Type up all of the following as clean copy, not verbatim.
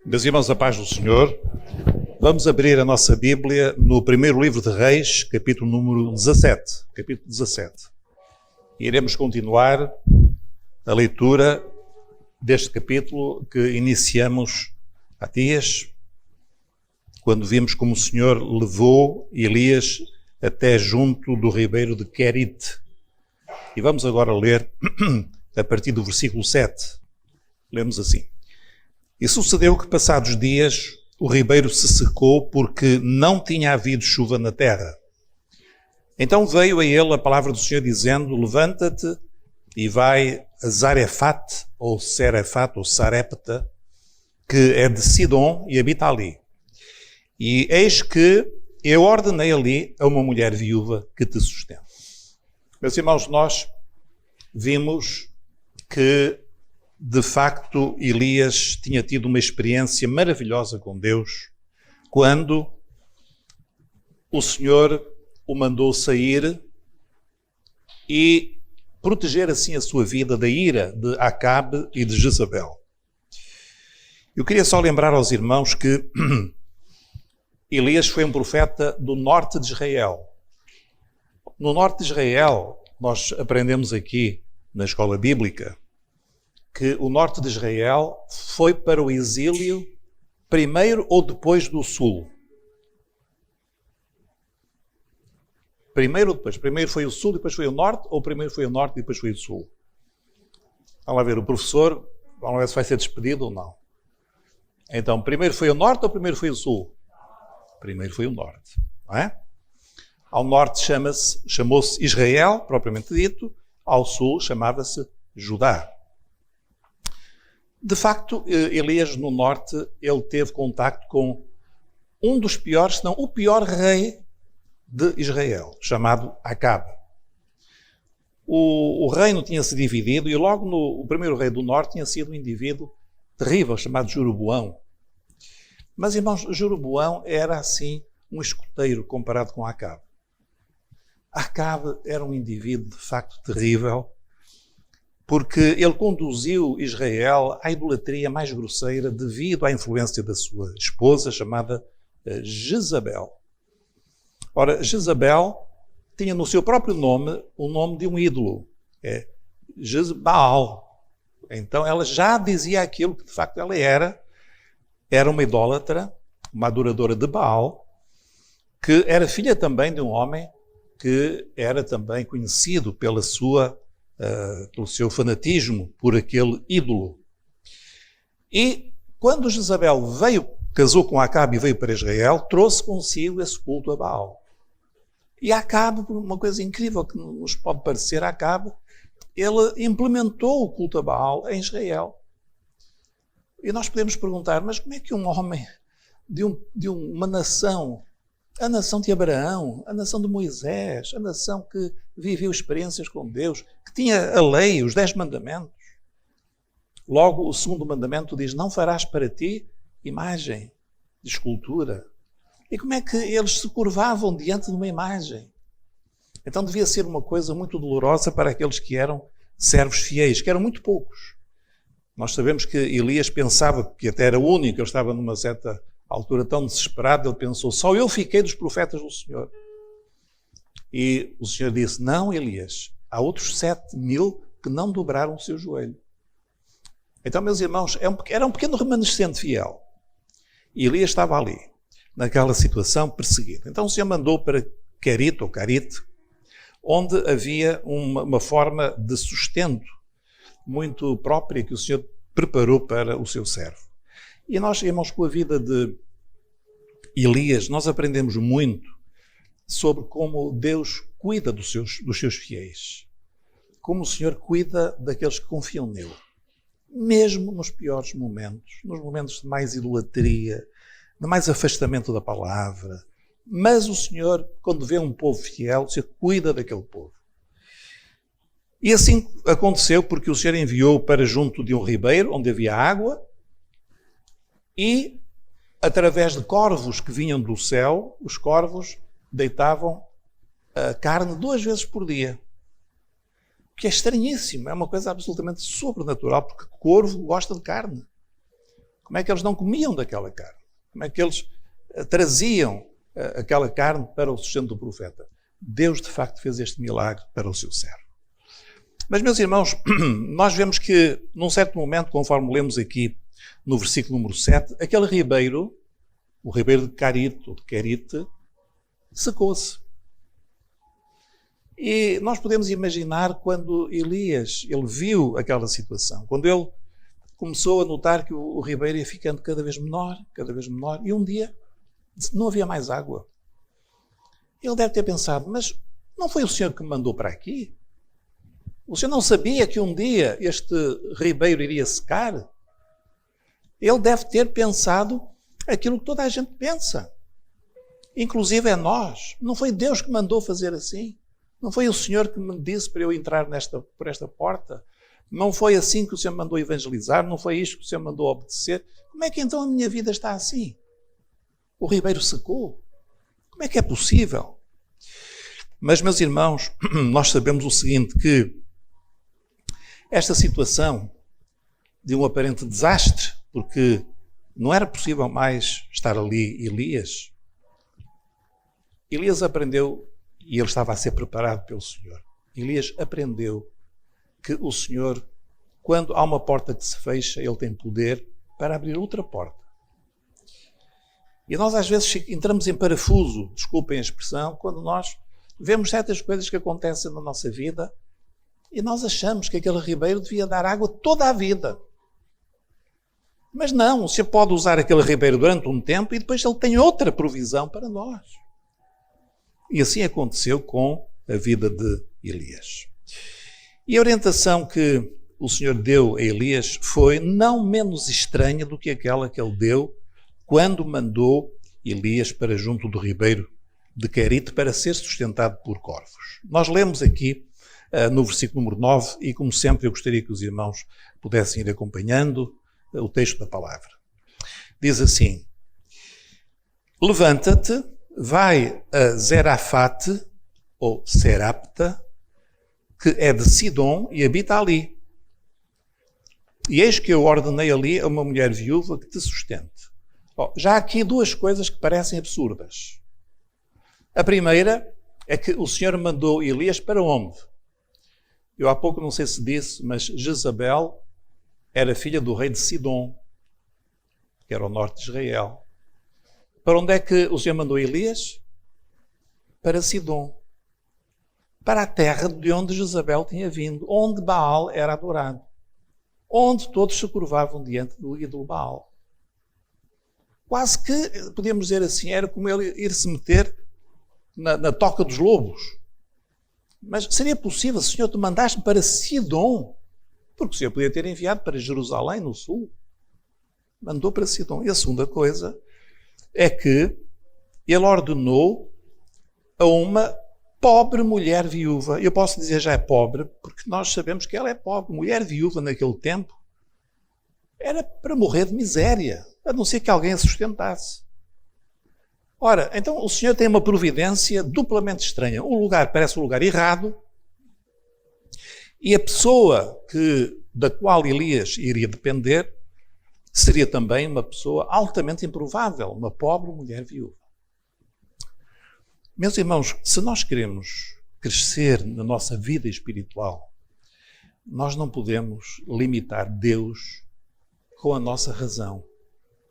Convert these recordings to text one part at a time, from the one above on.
Meus irmãos, a paz do Senhor, vamos abrir a nossa Bíblia no primeiro livro de Reis, capítulo número 17. Capítulo 17. E iremos continuar a leitura deste capítulo que iniciamos há dias, quando vimos como o Senhor levou Elias até junto do ribeiro de Querite. E vamos agora ler a partir do versículo 7. Lemos assim. E sucedeu que, passados dias, o ribeiro se secou porque não tinha havido chuva na terra. Então veio a ele a palavra do Senhor dizendo: levanta-te e vai a Zarefate, ou Serefate, ou Sarepta, que é de Sidom e habita ali. E eis que eu ordenei ali a uma mulher viúva que te sustenta. Meus irmãos, nós vimos que de facto, Elias tinha tido uma experiência maravilhosa com Deus quando o Senhor o mandou sair e proteger assim a sua vida da ira de Acabe e de Jezabel. Eu queria só lembrar aos irmãos que Elias foi um profeta do norte de Israel. No norte de Israel, nós aprendemos aqui na escola bíblica que o norte de Israel foi para o exílio primeiro ou depois do sul? Primeiro ou depois? Primeiro foi o sul, depois foi o norte, ou primeiro foi o norte e depois foi o sul? Vamos lá ver, o professor, vamos ver se vai ser despedido ou não. Então, primeiro foi o norte ou primeiro foi o sul? Primeiro foi o norte, não é? Ao norte chamou-se Israel, propriamente dito, ao sul chamava-se Judá. De facto, Elias, no norte, ele teve contacto com um dos piores, se não o pior rei de Israel, chamado Acabe. O reino tinha-se dividido e logo o primeiro rei do norte tinha sido um indivíduo terrível, chamado Jeroboão. Mas, irmãos, Jeroboão era, assim, um escoteiro comparado com Acabe. Acabe era um indivíduo, de facto, terrível, porque ele conduziu Israel à idolatria mais grosseira devido à influência da sua esposa, chamada Jezabel. Ora, Jezabel tinha no seu próprio nome o nome de um ídolo, Baal. Então ela já dizia aquilo que de facto ela era uma idólatra, uma adoradora de Baal, que era filha também de um homem que era também conhecido pelo seu fanatismo por aquele ídolo. E quando Jezabel casou com Acabe e veio para Israel, trouxe consigo esse culto a Baal. E Acabe, por uma coisa incrível que nos pode parecer, Acabe, ele implementou o culto a Baal em Israel. E nós podemos perguntar, mas como é que um homem de uma nação, a nação de Abraão, a nação de Moisés, a nação que viveu experiências com Deus, que tinha a lei, os 10 mandamentos. Logo, o segundo mandamento diz, não farás para ti imagem de escultura. E como é que eles se curvavam diante de uma imagem? Então devia ser uma coisa muito dolorosa para aqueles que eram servos fiéis, que eram muito poucos. Nós sabemos que Elias pensava que até era único, ele estava numa certa altura tão desesperado, ele pensou, só eu fiquei dos profetas do Senhor. E o Senhor disse, não, Elias, há outros 7.000 que não dobraram o seu joelho. Então, meus irmãos, era um pequeno remanescente fiel. E Elias estava ali, naquela situação, perseguido. Então o Senhor mandou para Querite, ou Carite, onde havia uma forma de sustento muito própria que o Senhor preparou para o seu servo. E nós, irmãos, com a vida de Elias, nós aprendemos muito sobre como Deus cuida dos seus fiéis. Como o Senhor cuida daqueles que confiam nele. Mesmo nos piores momentos, nos momentos de mais idolatria, de mais afastamento da palavra. Mas o Senhor, quando vê um povo fiel, o Senhor cuida daquele povo. E assim aconteceu porque o Senhor enviou para junto de um ribeiro, onde havia água, e através de corvos que vinham do céu, os corvos deitavam a carne 2 vezes por dia. O que é estranhíssimo, é uma coisa absolutamente sobrenatural, porque corvo gosta de carne. Como é que eles não comiam daquela carne? Como é que eles traziam aquela carne para o sustento do profeta? Deus, de facto, fez este milagre para o seu servo. Mas, meus irmãos, nós vemos que, num certo momento, conforme lemos aqui no versículo número 7, aquele ribeiro, o ribeiro de Carite, ou de Querite, secou-se. E nós podemos imaginar quando Elias, ele viu aquela situação, quando ele começou a notar que o ribeiro ia ficando cada vez menor, e um dia não havia mais água. Ele deve ter pensado, mas não foi o Senhor que me mandou para aqui? O Senhor não sabia que um dia este ribeiro iria secar? Ele deve ter pensado aquilo que toda a gente pensa. Inclusive é nós. Não foi Deus que mandou fazer assim. Não foi o Senhor que me disse para eu entrar por esta porta? Não foi assim que o Senhor mandou evangelizar? Não foi isto que o Senhor mandou obedecer? Como é que então a minha vida está assim? O ribeiro secou? Como é que é possível? Mas, meus irmãos, nós sabemos o seguinte, que esta situação de um aparente desastre, porque não era possível mais estar ali Elias aprendeu, e ele estava a ser preparado pelo Senhor. Elias aprendeu que o Senhor, quando há uma porta que se fecha, ele tem poder para abrir outra porta. E nós às vezes entramos em parafuso, desculpem a expressão, quando nós vemos certas coisas que acontecem na nossa vida e nós achamos que aquele ribeiro devia dar água toda a vida. Mas não, o Senhor pode usar aquele ribeiro durante um tempo e depois ele tem outra provisão para nós. E assim aconteceu com a vida de Elias. E a orientação que o Senhor deu a Elias foi não menos estranha do que aquela que ele deu quando mandou Elias para junto do ribeiro de Querite para ser sustentado por corvos. Nós lemos aqui no versículo número 9 e, como sempre, eu gostaria que os irmãos pudessem ir acompanhando o texto da palavra. Diz assim: levanta-te, vai a Zerafate, ou Serapta, que é de Sidom e habita ali. E eis que eu ordenei ali a uma mulher viúva que te sustente. Já há aqui 2 coisas que parecem absurdas. A primeira é que o Senhor mandou Elias para onde? Eu há pouco não sei se disse, mas Jezabel era filha do rei de Sidom, que era o norte de Israel. Para onde é que o Senhor mandou Elias? Para Sidom. Para a terra de onde Jezabel tinha vindo, onde Baal era adorado. Onde todos se curvavam diante do ídolo Baal. Quase que, podíamos dizer assim, era como ele ir se meter na toca dos lobos. Mas seria possível, Senhor, tu mandaste-me para Sidom? Porque o Senhor podia ter enviado para Jerusalém, no sul. Mandou para Sidom. E a segunda coisa é que ele ordenou a uma pobre mulher viúva. Eu posso dizer já é pobre, porque nós sabemos que ela é pobre. Mulher viúva naquele tempo era para morrer de miséria, a não ser que alguém a sustentasse. Ora, então o Senhor tem uma providência duplamente estranha. Um lugar parece um lugar errado, e a pessoa da qual Elias iria depender seria também uma pessoa altamente improvável, uma pobre mulher viúva. Meus irmãos, se nós queremos crescer na nossa vida espiritual, nós não podemos limitar Deus com a nossa razão,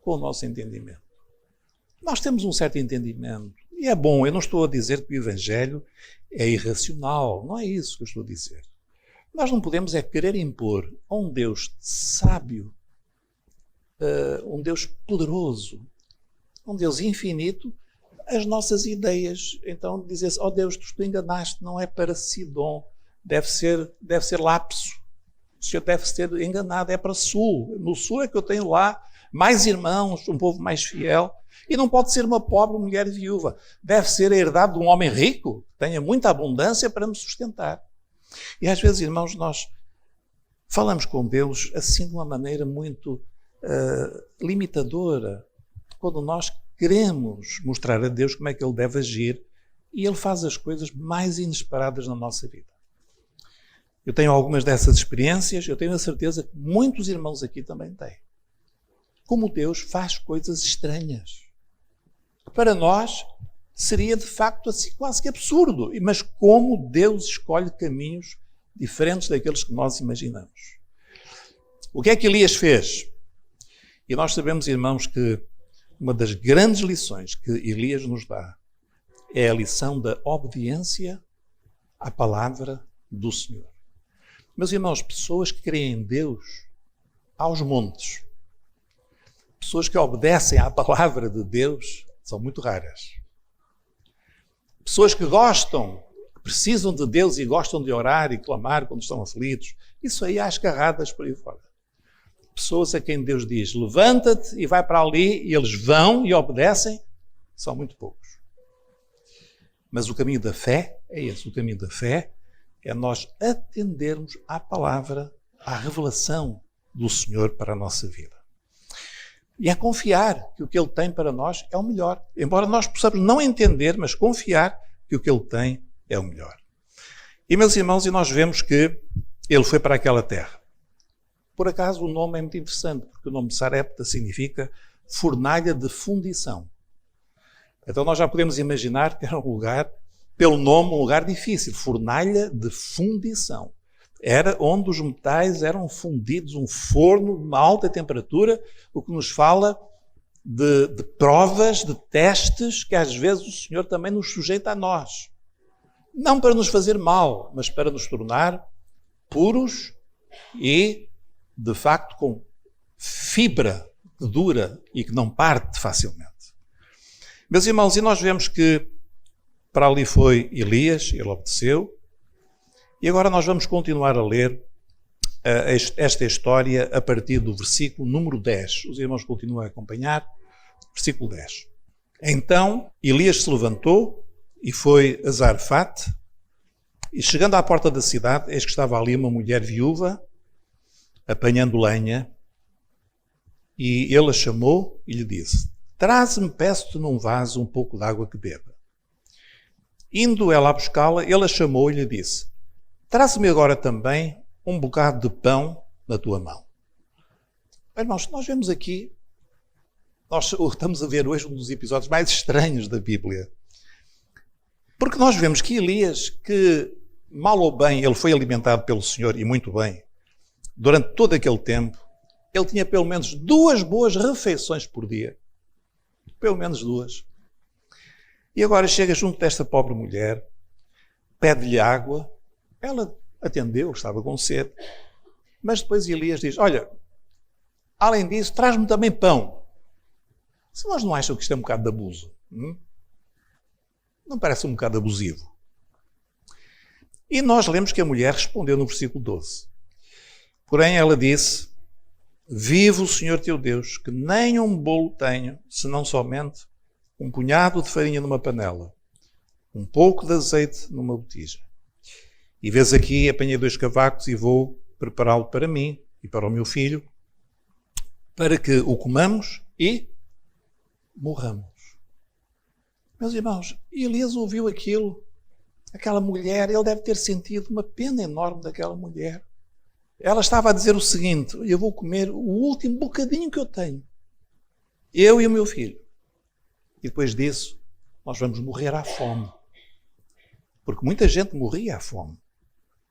com o nosso entendimento. Nós temos um certo entendimento, e é bom, eu não estou a dizer que o Evangelho é irracional, não é isso que eu estou a dizer. Nós não podemos querer impor a um Deus sábio, um Deus poderoso, um Deus infinito, as nossas ideias. Então dizer-se, oh Deus, tu enganaste, não é para Sidom, deve ser Lapso. O Senhor deve ser enganado, é para Sul. No Sul é que eu tenho lá mais irmãos, um povo mais fiel. E não pode ser uma pobre mulher viúva. Deve ser a herdade de um homem rico, que tenha muita abundância para me sustentar. E às vezes, irmãos, nós falamos com Deus assim de uma maneira muito limitadora. Quando nós queremos mostrar a Deus como é que Ele deve agir e Ele faz as coisas mais inesperadas na nossa vida. Eu tenho algumas dessas experiências, eu tenho a certeza que muitos irmãos aqui também têm. Como Deus faz coisas estranhas. Para nós seria de facto assim quase que absurdo, mas como Deus escolhe caminhos diferentes daqueles que nós imaginamos. O que é que Elias fez? E nós sabemos, irmãos, que uma das grandes lições que Elias nos dá é a lição da obediência à palavra do Senhor. Meus irmãos, pessoas que creem em Deus aos montes, pessoas que obedecem à palavra de Deus, são muito raras. Pessoas que gostam, que precisam de Deus e gostam de orar e clamar quando estão aflitos, isso aí há escarradas por aí fora. Pessoas a quem Deus diz, levanta-te e vai para ali, e eles vão e obedecem, são muito poucos. Mas o caminho da fé é esse. O caminho da fé é nós atendermos à palavra, à revelação do Senhor para a nossa vida. E é confiar que o que Ele tem para nós é o melhor. Embora nós possamos não entender, mas confiar que o que Ele tem é o melhor. E, meus irmãos, e nós vemos que Ele foi para aquela terra. Por acaso, o nome é muito interessante, porque o nome de Sarepta significa fornalha de fundição. Então nós já podemos imaginar que era um lugar, pelo nome, um lugar difícil. Fornalha de fundição. Era onde os metais eram fundidos, um forno de uma alta temperatura, o que nos fala de provas, de testes, que às vezes o Senhor também nos sujeita a nós. Não para nos fazer mal, mas para nos tornar puros e, de facto, com fibra que dura e que não parte facilmente. Meus irmãos, e nós vemos que para ali foi Elias, ele obedeceu. E agora nós vamos continuar a ler esta história a partir do versículo número 10. Os irmãos continuam a acompanhar. Versículo 10. Então Elias se levantou e foi a Zarfate, e chegando à porta da cidade, eis que estava ali uma mulher viúva, apanhando lenha, e ele a chamou e lhe disse, traze-me, peço-te num vaso um pouco de água que beba. Indo ela a buscá-la, ele a chamou e lhe disse, traze-me agora também um bocado de pão na tua mão. Irmãos, nós vemos aqui, nós estamos a ver hoje um dos episódios mais estranhos da Bíblia. Porque nós vemos que Elias, que mal ou bem ele foi alimentado pelo Senhor, e muito bem, durante todo aquele tempo, ele tinha pelo menos 2 boas refeições por dia. Pelo menos 2. E agora chega junto desta pobre mulher, pede-lhe água, ela atendeu, estava com sede, mas depois Elias diz, olha, além disso, traz-me também pão. Se nós não acham que isto é um bocado de abuso, não parece um bocado abusivo? E nós lemos que a mulher respondeu no versículo 12. Porém ela disse, vive o Senhor teu Deus, que nem um bolo tenho, senão somente um punhado de farinha numa panela, um pouco de azeite numa botija. E vês aqui, apanhei 2 cavacos e vou prepará-lo para mim e para o meu filho, para que o comamos e morramos. Meus irmãos, Elias ouviu aquilo, aquela mulher, ele deve ter sentido uma pena enorme daquela mulher. Ela estava a dizer o seguinte, eu vou comer o último bocadinho que eu tenho, eu e o meu filho. E depois disso, nós vamos morrer à fome. Porque muita gente morria à fome.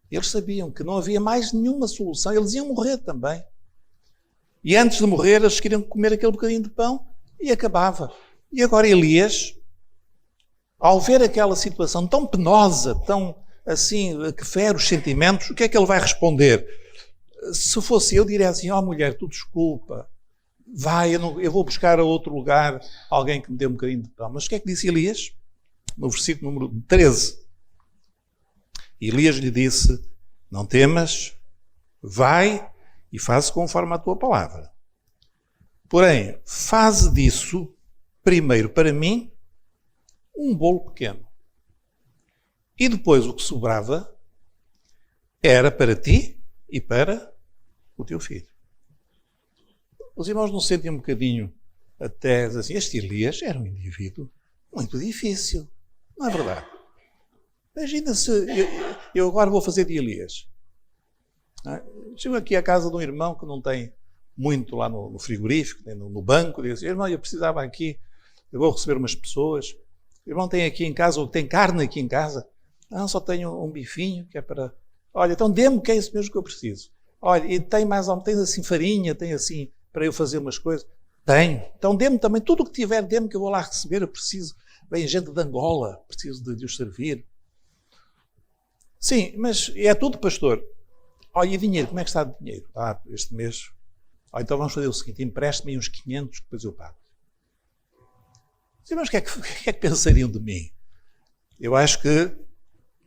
Eles sabiam que não havia mais nenhuma solução, eles iam morrer também. E antes de morrer, eles queriam comer aquele bocadinho de pão e acabava. E agora Elias, ao ver aquela situação tão penosa, tão assim, que fere os sentimentos, o que é que ele vai responder? Se fosse eu, diria assim, mulher, tu desculpa, vai, eu vou buscar a outro lugar alguém que me dê um bocadinho de pão. Mas o que é que disse Elias? No versículo número 13. Elias lhe disse, não temas, vai e faz conforme a tua palavra. Porém, faze disso, primeiro para mim, um bolo pequeno. E depois o que sobrava era para ti e para o teu filho. Os irmãos não sentem um bocadinho até assim, este Elias era um indivíduo muito difícil, não é verdade? Imagina se eu agora vou fazer de Elias. Chego aqui à casa de um irmão que não tem muito lá no frigorífico, nem no banco, e digo assim, irmão, eu precisava aqui, eu vou receber umas pessoas, o irmão tem aqui em casa, ou tem carne aqui em casa, não, só tenho um bifinho que é para, olha, então dê-me que é isso mesmo que eu preciso. Olha, e tem assim farinha, tem assim, para eu fazer umas coisas? Tenho. Então dê-me também, tudo o que tiver, dê-me que eu vou lá receber, eu preciso. Vem gente de Angola, preciso de os servir. Sim, mas é tudo, pastor. Olha, e dinheiro, como é que está de dinheiro? Este mês. Então vamos fazer o seguinte, empreste-me uns 500 que depois eu pago. Sim, mas o que é que pensariam de mim? Eu acho que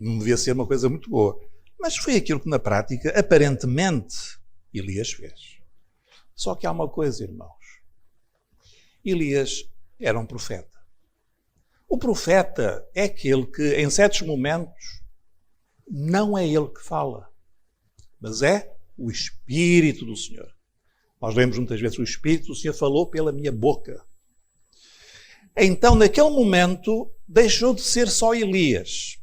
não devia ser uma coisa muito boa. Mas foi aquilo que na prática, aparentemente, Elias fez. Só que há uma coisa, irmãos. Elias era um profeta. O profeta é aquele que, em certos momentos, não é ele que fala, mas é o Espírito do Senhor. Nós lemos muitas vezes, o Espírito do Senhor falou pela minha boca. Então, naquele momento, deixou de ser só Elias.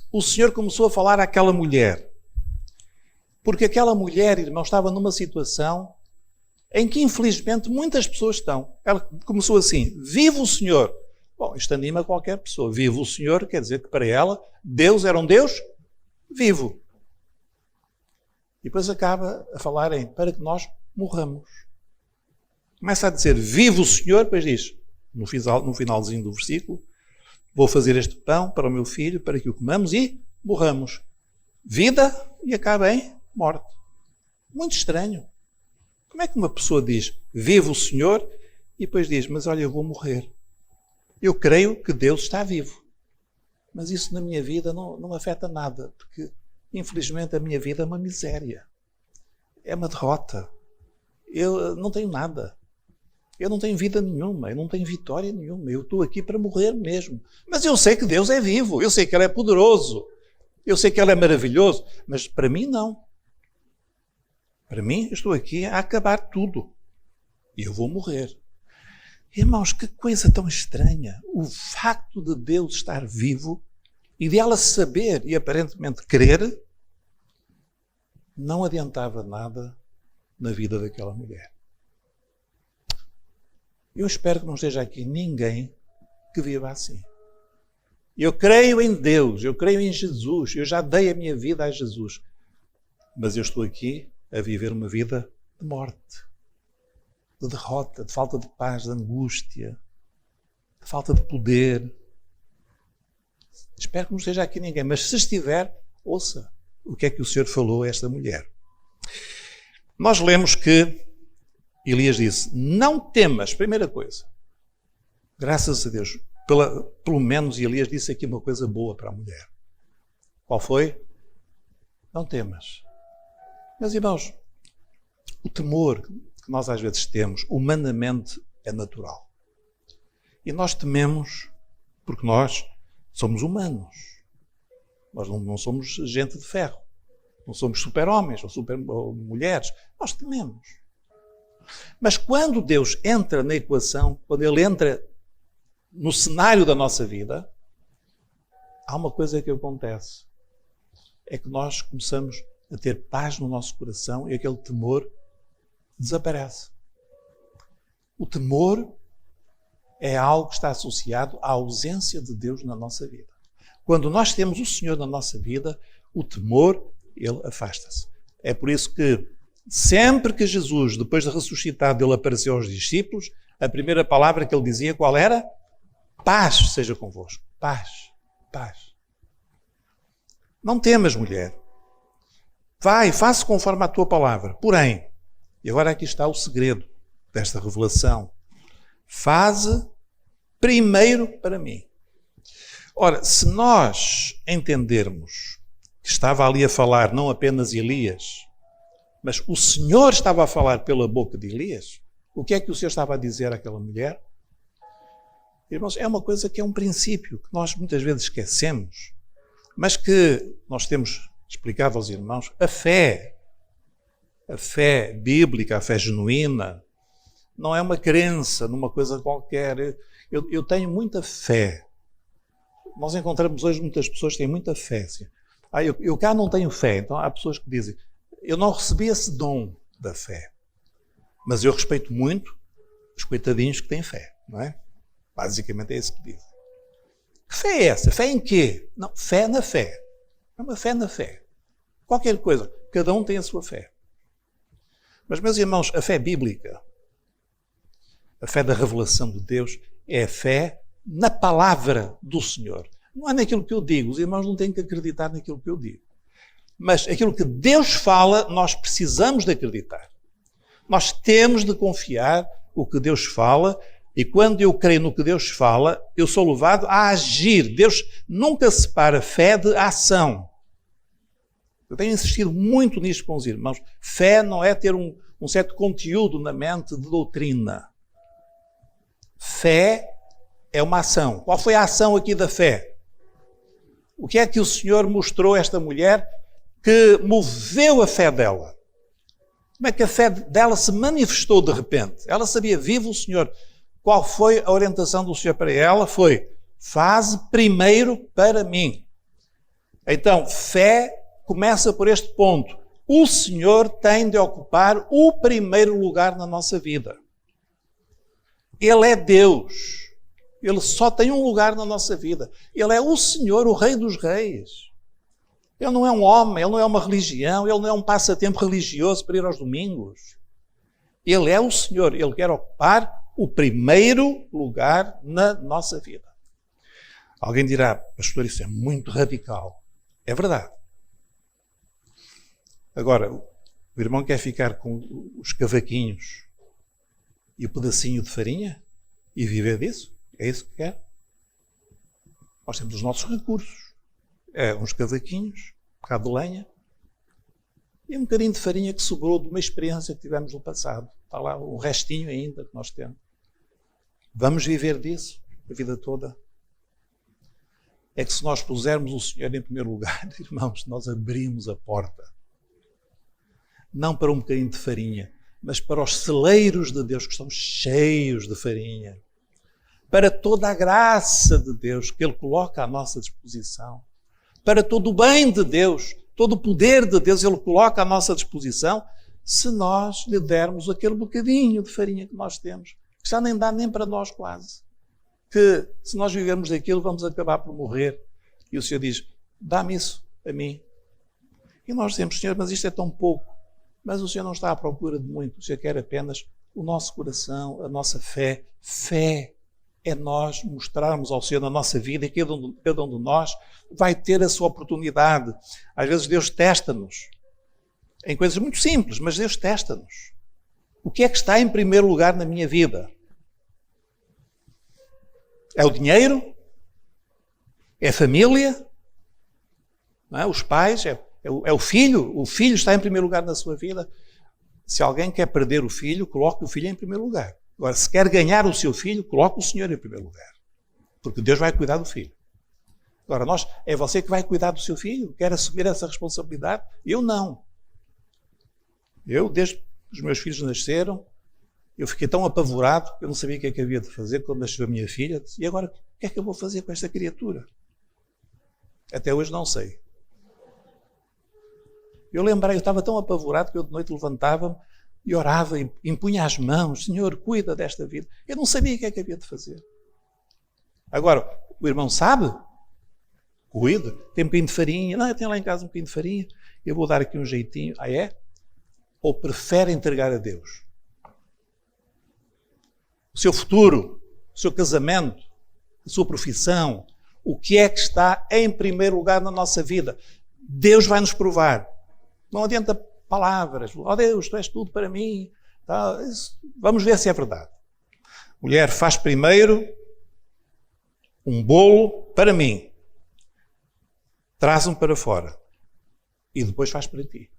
O Senhor começou a falar àquela mulher. Porque aquela mulher, irmão, estava numa situação em que, infelizmente, muitas pessoas estão. Ela começou assim, vive o Senhor. Bom, isto anima qualquer pessoa. Vive o Senhor, quer dizer que para ela, Deus era um Deus vivo. E depois acaba a falar para que nós morramos. Começa a dizer, vive o Senhor, depois diz, no finalzinho do versículo, vou fazer este pão para o meu filho, para que o comamos e morramos. Vida e acaba em morte. Muito estranho. Como é que uma pessoa diz, vive o Senhor, e depois diz, mas olha, eu vou morrer. Eu creio que Deus está vivo. Mas isso na minha vida não afeta nada, porque, infelizmente, a minha vida é uma miséria. É uma derrota. Eu não tenho nada. Eu não tenho vida nenhuma, eu não tenho vitória nenhuma. Eu estou aqui para morrer mesmo. Mas eu sei que Deus é vivo, eu sei que Ele é poderoso, eu sei que Ele é maravilhoso, mas para mim não. Para mim, eu estou aqui a acabar tudo. E eu vou morrer. Irmãos, que coisa tão estranha. O facto de Deus estar vivo e de ela saber e aparentemente crer, não adiantava nada na vida daquela mulher. Eu espero que não esteja aqui ninguém que viva assim. Eu creio em Deus, eu creio em Jesus, eu já dei a minha vida a Jesus. Mas eu estou aqui a viver uma vida de morte, de derrota, de falta de paz, de angústia, de falta de poder. Espero que não esteja aqui ninguém, mas se estiver, ouça o que é que o Senhor falou a esta mulher. Nós lemos que Elias disse, não temas, primeira coisa. Graças a Deus, pelo menos Elias disse aqui uma coisa boa para a mulher. Qual foi? Não temas. Meus irmãos, o temor que nós às vezes temos, humanamente, é natural. E nós tememos porque nós somos humanos. Nós não somos gente de ferro. Não somos super-homens ou super-mulheres. Nós tememos. Mas quando Deus entra na equação, quando Ele entra no cenário da nossa vida, há uma coisa que acontece. É que nós começamos a ter paz no nosso coração e aquele temor desaparece. O temor é algo que está associado à ausência de Deus na nossa vida. Quando nós temos o Senhor na nossa vida, o temor, ele afasta-se. É por isso que sempre que Jesus, depois de ressuscitado, ele apareceu aos discípulos, a primeira palavra que ele dizia qual era? Paz seja convosco. Paz. Paz. Não temas, mulher. Vai, faça conforme a tua palavra. Porém, e agora aqui está o segredo desta revelação. Faze primeiro para mim. Ora, se nós entendermos que estava ali a falar não apenas Elias, mas o Senhor estava a falar pela boca de Elias, o que é que o Senhor estava a dizer àquela mulher? Irmãos, é uma coisa que é um princípio que nós muitas vezes esquecemos, mas que nós temos explicado aos irmãos. A fé bíblica, a fé genuína, não é uma crença numa coisa qualquer. Eu tenho muita fé. Nós encontramos hoje muitas pessoas que têm muita fé. Assim. Eu cá não tenho fé. Então há pessoas que dizem, eu não recebi esse dom da fé. Mas eu respeito muito os coitadinhos que têm fé, não é? Basicamente é isso que dizem. Que fé é essa? Fé em quê? Não, fé na fé. É uma fé na fé. Qualquer coisa. Cada um tem a sua fé. Mas, meus irmãos, a fé bíblica, a fé da revelação de Deus, é a fé na palavra do Senhor. Não é naquilo que eu digo. Os irmãos não têm que acreditar naquilo que eu digo. Mas aquilo que Deus fala, nós precisamos de acreditar. Nós temos de confiar o que Deus fala, e quando eu creio no que Deus fala, eu sou levado a agir. Deus nunca separa fé de ação. Eu tenho insistido muito nisto com os irmãos. Fé não é ter um certo conteúdo na mente de doutrina. Fé é uma ação. Qual foi a ação aqui da fé? O que é que o Senhor mostrou a esta mulher que moveu a fé dela? Como é que a fé dela se manifestou de repente? Ela sabia, vive o Senhor. Qual foi a orientação do Senhor para ela? Foi, faze primeiro para mim. Então, fé começa por este ponto. O Senhor tem de ocupar o primeiro lugar na nossa vida. Ele é Deus. Ele só tem um lugar na nossa vida. Ele é o Senhor, o Rei dos Reis. Ele não é um homem, ele não é uma religião, ele não é um passatempo religioso para ir aos domingos. Ele é o Senhor, ele quer ocupar o primeiro lugar na nossa vida. Alguém dirá, pastor, isso é muito radical. É verdade. Agora, o irmão quer ficar com os cavaquinhos e o pedacinho de farinha e viver disso? É isso que quer? Nós temos os nossos recursos. É uns cavaquinhos, um bocado de lenha e um bocadinho de farinha que sobrou de uma experiência que tivemos no passado. Está lá o restinho ainda que nós temos. Vamos viver disso a vida toda? É que se nós pusermos o Senhor em primeiro lugar, irmãos, nós abrimos a porta. Não para um bocadinho de farinha, mas para os celeiros de Deus que estão cheios de farinha. Para toda a graça de Deus que Ele coloca à nossa disposição. Para todo o bem de Deus, todo o poder de Deus Ele coloca à nossa disposição, se nós lhe dermos aquele bocadinho de farinha que nós temos, que já nem dá nem para nós quase. Que se nós vivermos daquilo, vamos acabar por morrer. E o Senhor diz, dá-me isso a mim. E nós dizemos, Senhor, mas isto é tão pouco. Mas o Senhor não está à procura de muito. O Senhor quer apenas o nosso coração, a nossa fé. Fé é nós mostrarmos ao Senhor na nossa vida e cada um de nós vai ter a sua oportunidade. Às vezes Deus testa-nos em coisas muito simples, mas Deus testa-nos. O que é que está em primeiro lugar na minha vida? É o dinheiro? É a família? Não é? Os pais? É o filho? O filho está em primeiro lugar na sua vida? Se alguém quer perder o filho, coloque o filho em primeiro lugar. Agora, se quer ganhar o seu filho, coloque o Senhor em primeiro lugar. Porque Deus vai cuidar do filho. Agora, é você que vai cuidar do seu filho? Quer assumir essa responsabilidade? Eu não. Eu, desde que os meus filhos nasceram, eu fiquei tão apavorado que eu não sabia o que é que havia de fazer quando nasceu a minha filha. E agora, o que é que eu vou fazer com esta criatura? Até hoje não sei. Eu estava tão apavorado que eu de noite levantava-me e orava e impunha as mãos. Senhor, cuida desta vida. Eu não sabia o que é que havia de fazer. Agora, o irmão sabe? Cuida. Tem um bocadinho de farinha. Não, eu tenho lá em casa um bocadinho de farinha. Eu vou dar aqui um jeitinho. Ah, é? Ou prefere entregar a Deus? O seu futuro, o seu casamento, a sua profissão, o que é que está em primeiro lugar na nossa vida? Deus vai nos provar. Não adianta palavras. Oh Deus, tu és tudo para mim. Tá? Vamos ver se é verdade. Mulher, faz primeiro um bolo para mim. Traz-me para fora. E depois faz para ti.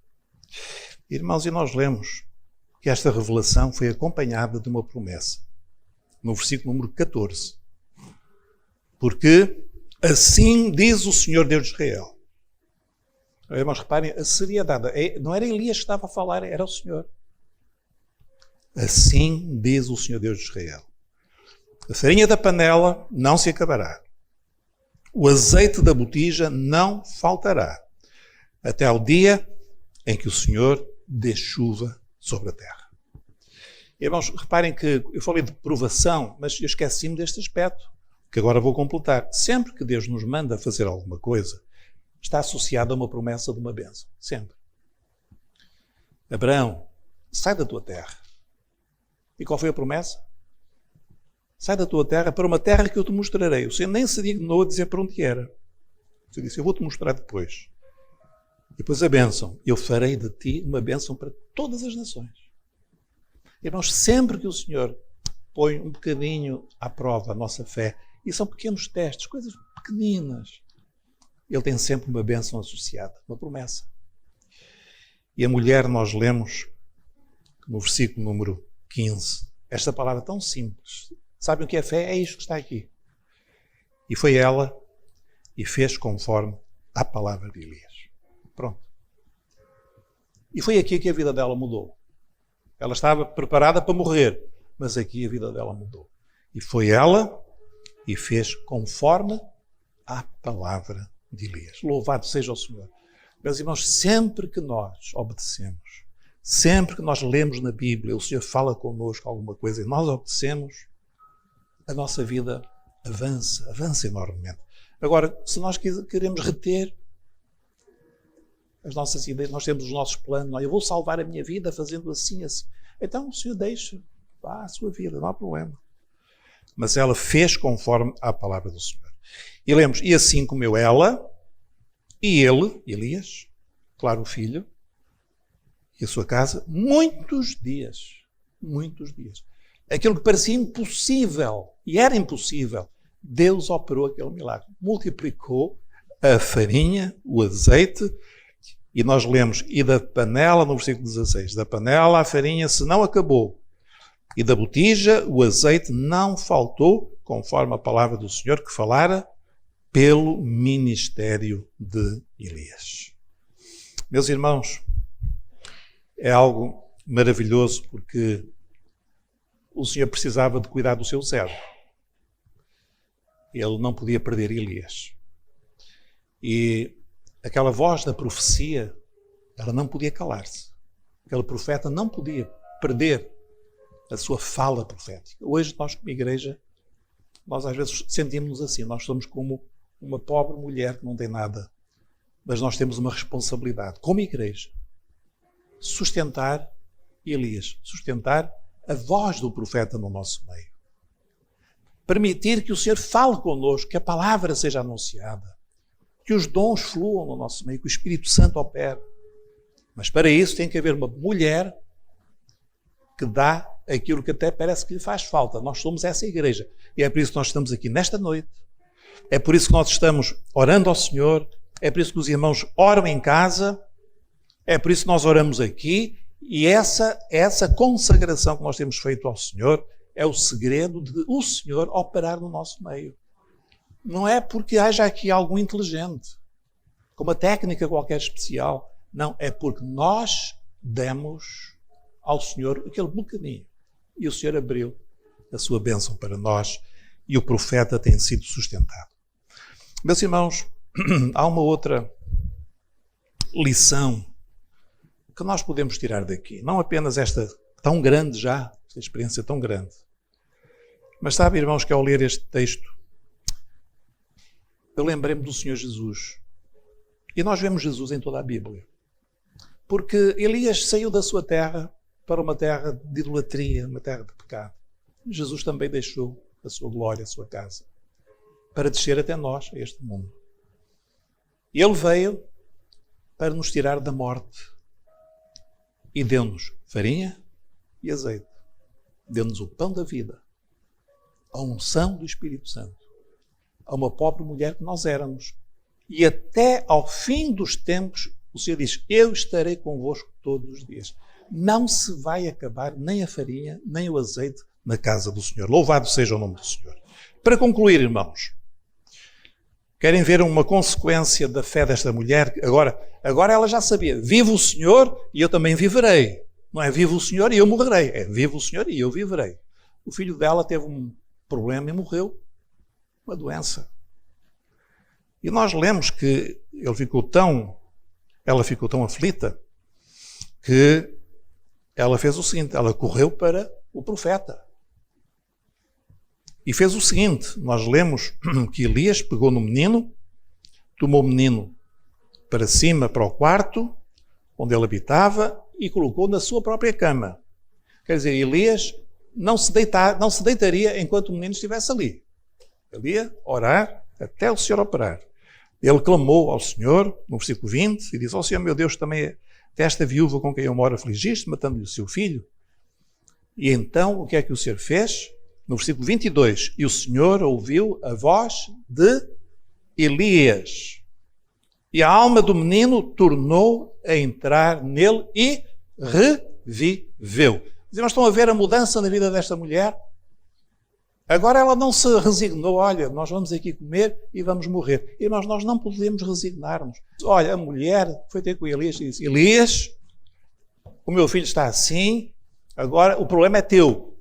Irmãos, e nós lemos que esta revelação foi acompanhada de uma promessa. No versículo número 14. Porque assim diz o Senhor Deus de Israel. Irmãos, reparem, a seriedade. Não era Elias que estava a falar, era o Senhor. Assim diz o Senhor Deus de Israel. A farinha da panela não se acabará. O azeite da botija não faltará. Até ao dia em que o Senhor dê chuva sobre a terra. Irmãos, reparem que eu falei de provação, mas eu esqueci-me deste aspecto, que agora vou completar. Sempre que Deus nos manda fazer alguma coisa, está associado a uma promessa de uma bênção. Sempre. Abraão, sai da tua terra. E qual foi a promessa? Sai da tua terra para uma terra que eu te mostrarei. O Senhor nem se dignou a dizer para onde era. Você disse, eu vou-te mostrar depois. E depois a bênção. Eu farei de ti uma bênção para todas as nações. Irmãos, sempre que o Senhor põe um bocadinho à prova a nossa fé, e são pequenos testes, coisas pequeninas, Ele tem sempre uma bênção associada, uma promessa. E a mulher, nós lemos no versículo número 15, esta palavra tão simples. Sabem o que é fé? É isto que está aqui. E foi ela e fez conforme a palavra de Elias. Pronto. E foi aqui que a vida dela mudou. Ela estava preparada para morrer, mas aqui a vida dela mudou. E foi ela e fez conforme a palavra de Elias. Louvado seja o Senhor. Meus irmãos, sempre que nós obedecemos, sempre que nós lemos na Bíblia, o Senhor fala connosco alguma coisa e nós obedecemos, a nossa vida avança enormemente. Agora, se nós queremos reter as nossas ideias, nós temos os nossos planos, eu vou salvar a minha vida fazendo assim, assim. Então o Senhor deixa, vá a sua vida, não há problema. Mas ela fez conforme a palavra do Senhor. E lemos, e assim comeu ela, e ele, Elias, claro o filho, e a sua casa, muitos dias. Muitos dias. Aquilo que parecia impossível, e era impossível, Deus operou aquele milagre. Multiplicou a farinha, o azeite, e nós lemos, e da panela, no versículo 16, da panela a farinha se não acabou, e da botija o azeite não faltou, conforme a palavra do Senhor que falara pelo ministério de Elias. Meus irmãos, é algo maravilhoso porque o Senhor precisava de cuidar do seu servo. Ele não podia perder Elias. E aquela voz da profecia, ela não podia calar-se. Aquele profeta não podia perder a sua fala profética. Hoje nós como igreja, nós às vezes sentimos-nos assim, nós somos como uma pobre mulher que não tem nada, mas nós temos uma responsabilidade, como igreja, sustentar Elias, sustentar a voz do profeta no nosso meio. Permitir que o Senhor fale connosco, que a palavra seja anunciada, que os dons fluam no nosso meio, que o Espírito Santo opere. Mas para isso tem que haver uma mulher que dá aquilo que até parece que lhe faz falta. Nós somos essa igreja. E é por isso que nós estamos aqui nesta noite. É por isso que nós estamos orando ao Senhor. É por isso que os irmãos oram em casa. É por isso que nós oramos aqui. E essa consagração que nós temos feito ao Senhor é o segredo de o Senhor operar no nosso meio. Não é porque haja aqui algo inteligente, com uma técnica qualquer especial. Não, é porque nós demos ao Senhor aquele bocadinho. E o Senhor abriu a sua bênção para nós e o profeta tem sido sustentado. Meus irmãos, há uma outra lição que nós podemos tirar daqui? Não apenas esta tão grande já, esta experiência tão grande. Mas sabe, irmãos, que ao ler este texto, eu lembrei-me do Senhor Jesus. E nós vemos Jesus em toda a Bíblia. Porque Elias saiu da sua terra para uma terra de idolatria, uma terra de pecado. Jesus também deixou a sua glória, a sua casa, para descer até nós, a este mundo. E Ele veio para nos tirar da morte. E deu-nos farinha e azeite. Deu-nos o pão da vida. A unção do Espírito Santo. A uma pobre mulher que nós éramos. E até ao fim dos tempos, o Senhor diz, eu estarei convosco todos os dias. Não se vai acabar nem a farinha, nem o azeite na casa do Senhor. Louvado seja o nome do Senhor. Para concluir, irmãos, querem ver uma consequência da fé desta mulher? Agora ela já sabia, vive o Senhor e eu também viverei. Não é vive o Senhor e eu morrerei, é vive o Senhor e eu viverei. O filho dela teve um problema e morreu. Uma doença. E nós lemos que ela ficou tão aflita que ela fez o seguinte, ela correu para o profeta. E fez o seguinte, nós lemos que Elias pegou no menino, tomou o menino para cima, para o quarto, onde ele habitava, e colocou na sua própria cama. Quer dizer, Elias não se deitaria enquanto o menino estivesse ali. Ele ia orar até o Senhor operar. Ele clamou ao Senhor, no versículo 20, e disse, ó Senhor meu Deus, também desta viúva com quem eu moro afligiste, matando-lhe o seu filho. E então, o que é que o Senhor fez? No versículo 22, e o Senhor ouviu a voz de Elias. E a alma do menino tornou a entrar nele e reviveu. Mas estão a ver a mudança na vida desta mulher? Agora ela não se resignou, olha, nós vamos aqui comer e vamos morrer. Irmãos, nós não podemos resignar-nos. Olha, a mulher foi ter com Elias e disse, Elias, o meu filho está assim, agora o problema é teu.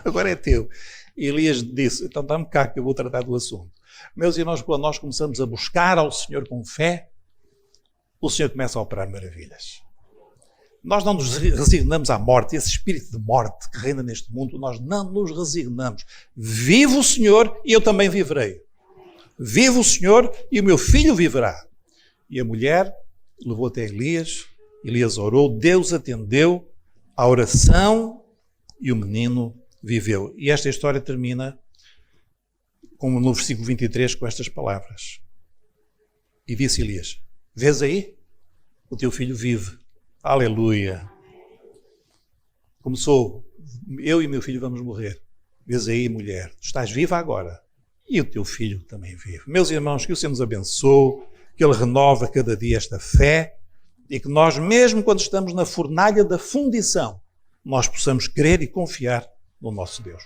Agora é teu. E Elias disse, então dá-me cá que eu vou tratar do assunto. Meus irmãos, quando nós começamos a buscar ao Senhor com fé, o Senhor começa a operar maravilhas. Nós não nos resignamos à morte, esse espírito de morte que reina neste mundo, nós não nos resignamos. Vive o Senhor e eu também viverei. Vive o Senhor e o meu filho viverá. E a mulher levou até Elias, Elias orou, Deus atendeu à oração e o menino viveu. E esta história termina como no versículo 23 com estas palavras. E disse Elias, vês aí? O teu filho vive. Aleluia. Começou, eu e meu filho vamos morrer. Vês aí, mulher, tu estás viva agora. E o teu filho também vive. Meus irmãos, que o Senhor nos abençoe, que Ele renova cada dia esta fé e que nós, mesmo quando estamos na fornalha da fundição, nós possamos crer e confiar no nosso Deus.